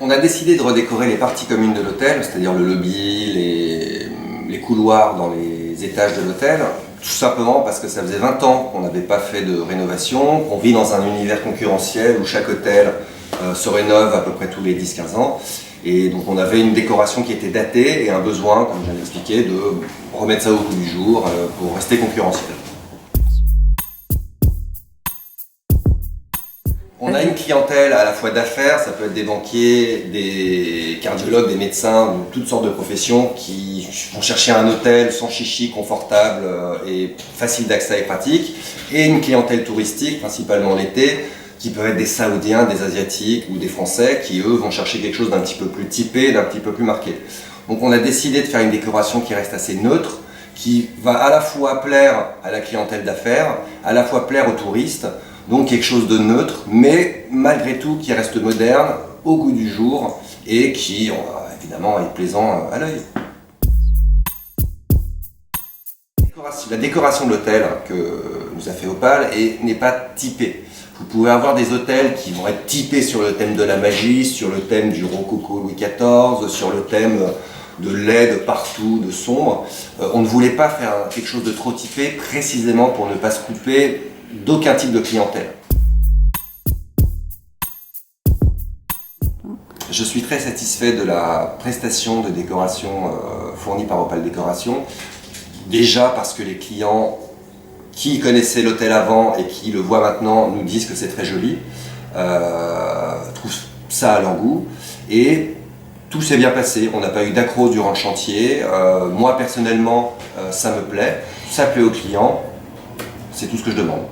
On a décidé de redécorer les parties communes de l'hôtel, c'est-à-dire le lobby, les couloirs dans les étages de l'hôtel, tout simplement parce que ça faisait 20 ans qu'on n'avait pas fait de rénovation, qu'on vit dans un univers concurrentiel où chaque hôtel se rénove à peu près tous les 10-15 ans. Et donc on avait une décoration qui était datée et un besoin, comme je viens d'expliquer, de remettre ça au goût du jour pour rester concurrentiel. On a une clientèle à la fois d'affaires, ça peut être des banquiers, des cardiologues, des médecins, toutes sortes de professions qui vont chercher un hôtel sans chichi, confortable et facile d'accès et pratique. Et une clientèle touristique, principalement l'été, qui peuvent être des Saoudiens, des Asiatiques ou des Français qui, eux, vont chercher quelque chose d'un petit peu plus typé, d'un petit peu plus marqué. Donc on a décidé de faire une décoration qui reste assez neutre, qui va à la fois plaire à la clientèle d'affaires, à la fois plaire aux touristes, donc quelque chose de neutre, mais malgré tout qui reste moderne, au goût du jour et qui évidemment est plaisant à l'œil. La décoration de l'hôtel que nous a fait Opale n'est pas typée. Vous pouvez avoir des hôtels qui vont être typés sur le thème de la magie, sur le thème du rococo Louis XIV, sur le thème de LED partout, de sombre. On ne voulait pas faire quelque chose de trop typé précisément pour ne pas se couper d'aucun type de clientèle. Je suis très satisfait de la prestation de décoration fournie par Opale Décoration. Déjà parce que les clients qui connaissaient l'hôtel avant et qui le voient maintenant nous disent que c'est très joli, trouvent ça à leur goût. Et tout s'est bien passé, on n'a pas eu d'accroc durant le chantier. Moi personnellement, ça me plaît, ça plaît aux clients, c'est tout ce que je demande.